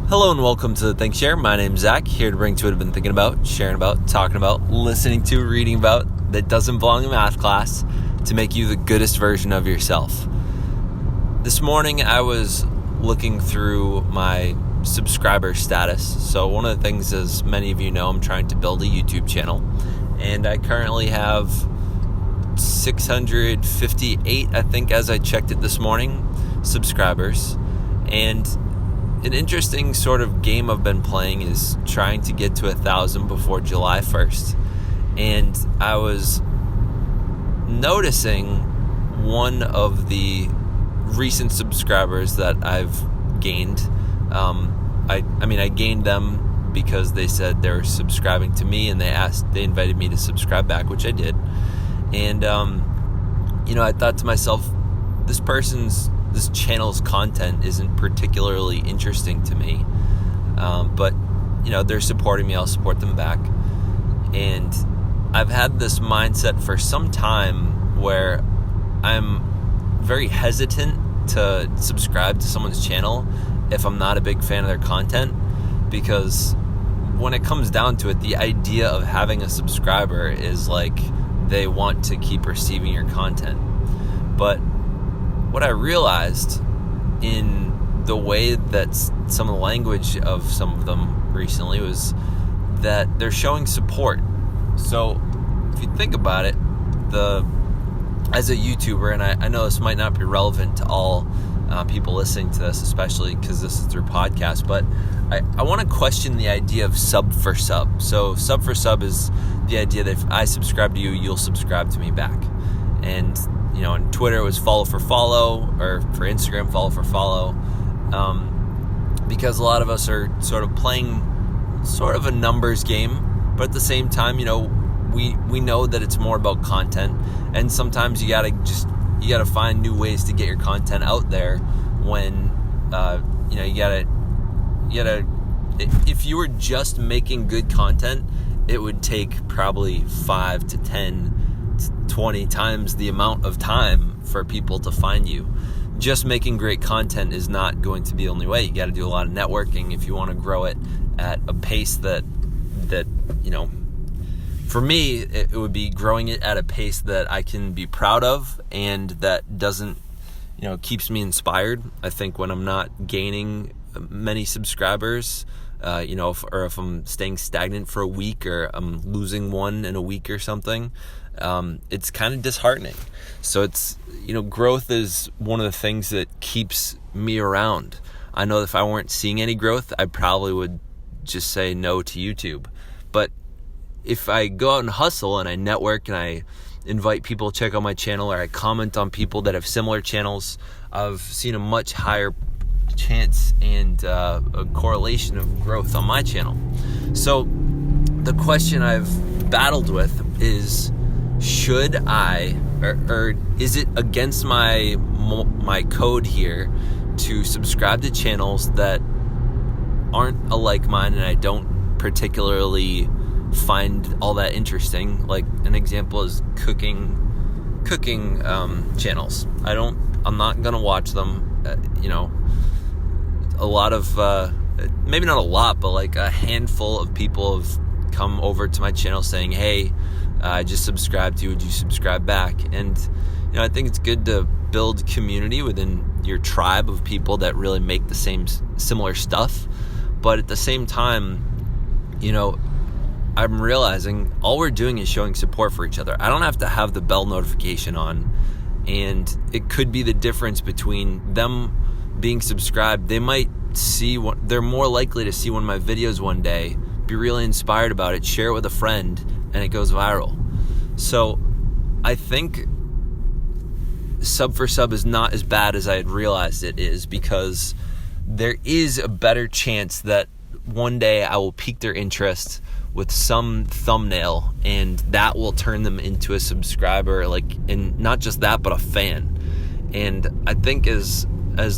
Hello and welcome to Think Share. My name's Zach, here to bring to what I've been thinking about, sharing about, talking about, listening to, reading about that doesn't belong in math class to make you the goodest version of yourself. This morning I was looking through my subscriber status. So one of the things, as many of you know, I'm trying to build a YouTube channel, and I currently have 658, I think, as I checked it this morning, subscribers. And an interesting sort of game I've been playing is trying to get to 1,000 before July 1st. And I was noticing one of the recent subscribers that I've gained. I gained them because they said they were subscribing to me, and they invited me to subscribe back, which I did. And I thought to myself, this channel's content isn't particularly interesting to me, but they're supporting me, I'll support them back. And I've had this mindset for some time where I'm very hesitant to subscribe to someone's channel if I'm not a big fan of their content, because when it comes down to it, the idea of having a subscriber is like they want to keep receiving your content. But what I realized in the way that some of the language of some of them recently was that they're showing support. So if you think about it, as a YouTuber, and I know this might not be relevant to all people listening to this, especially because this is through podcast, but I want to question the idea of sub for sub. So sub for sub is the idea that if I subscribe to you, you'll subscribe to me back. And on Twitter it was follow for follow, or for Instagram, follow for follow, because a lot of us are sort of playing sort of a numbers game, but at the same time, we know that it's more about content, and sometimes you gotta find new ways to get your content out there. When you gotta if you were just making good content, it would take probably 5 to 10 20 times the amount of time for people to find you. Just making great content is not going to be the only way. You got to do a lot of networking if you want to grow it at a pace that for me, it would be growing it at a pace that I can be proud of, and that doesn't, keeps me inspired. I think when I'm not gaining many subscribers, if I'm staying stagnant for a week, or I'm losing one in a week or something, it's kind of disheartening. So it's, growth is one of the things that keeps me around. I know if I weren't seeing any growth, I probably would just say no to YouTube. But if I go out and hustle, and I network, and I invite people to check out my channel, or I comment on people that have similar channels, I've seen a much higher chance and a correlation of growth on my channel. So the question I've battled with is, should I, or is it against my code here to subscribe to channels that aren't alike mine, and I don't particularly find all that interesting? Like an example is cooking channels. I'm not gonna watch them. A lot of maybe not a lot, but like a handful of people have come over to my channel saying, hey, I just subscribed to you, would you subscribe back? And I think it's good to build community within your tribe of people that really make the similar stuff. But at the same time, I'm realizing all we're doing is showing support for each other. I don't have to have the bell notification on, and it could be the difference between them being subscribed. They might they're more likely to see one of my videos one day, be really inspired about it, share it with a friend, and it goes viral. So I think sub for sub is not as bad as I had realized it is, because there is a better chance that one day I will pique their interest with some thumbnail, and that will turn them into a subscriber, and not just that, but a fan. And I think as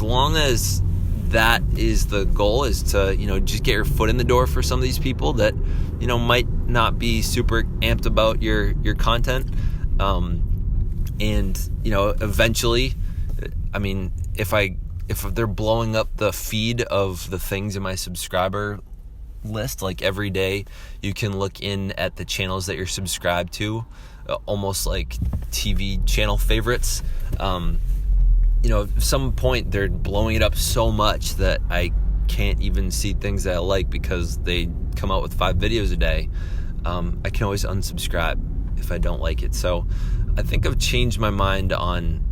long as that is the goal, is to just get your foot in the door for some of these people that might not be super amped about your content, and eventually, if if they're blowing up the feed of the things in my subscriber list, like every day you can look in at the channels that you're subscribed to, almost like TV channel favorites. At some point they're blowing it up so much that I can't even see things that I like because they come out with 5 videos a day. I can always unsubscribe if I don't like it. So I think I've changed my mind on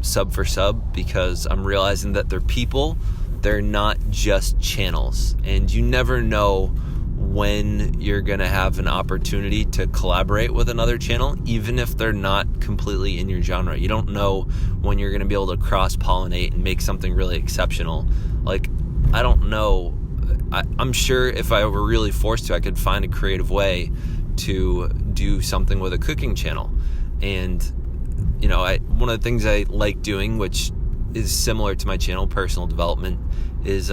sub for sub because I'm realizing that they're people. They're not just channels, and you never know when you're going to have an opportunity to collaborate with another channel, even if they're not completely in your genre. You don't know when you're going to be able to cross-pollinate and make something really exceptional. Like, I don't know. I'm sure if I were really forced to, I could find a creative way to do something with a cooking channel. And, one of the things I like doing, which is similar to my channel, personal development, is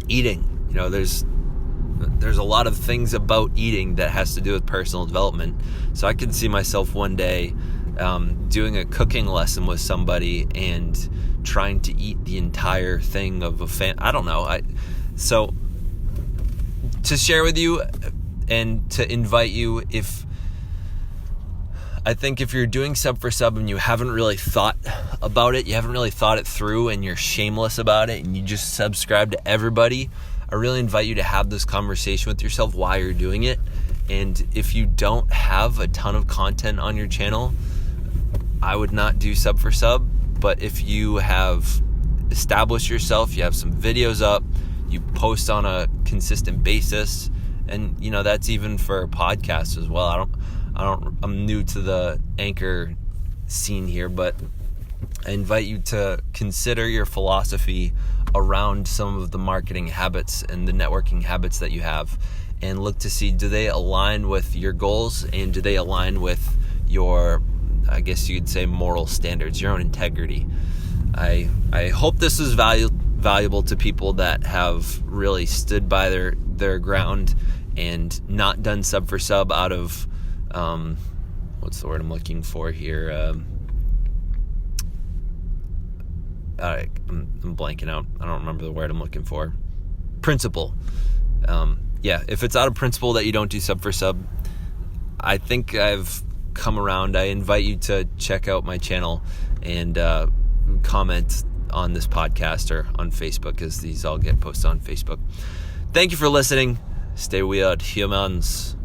eating. There's a lot of things about eating that has to do with personal development. So I could see myself one day doing a cooking lesson with somebody and trying to eat the entire thing of a I don't know. So to share with you and to invite you, I think if you're doing sub for sub and you haven't really thought about it, you haven't really thought it through, and you're shameless about it and you just subscribe to everybody, I really invite you to have this conversation with yourself while you're doing it. And if you don't have a ton of content on your channel, I would not do sub for sub. But if you have established yourself, you have some videos up, you post on a consistent basis, and that's even for podcasts as well. I'm new to the Anchor scene here, but I invite you to consider your philosophy around some of the marketing habits and the networking habits that you have, and look to see, do they align with your goals, and do they align with your, I guess you could say, moral standards, your own integrity. I hope this is valuable to people that have really stood by their ground and not done sub for sub out of what's the word I'm looking for here? I'm blanking out. I don't remember the word I'm looking for. Principle. If it's out of principle that you don't do sub for sub, I think I've come around. I invite you to check out my channel and comment on this podcast or on Facebook, as these all get posted on Facebook. Thank you for listening. Stay weird, humans.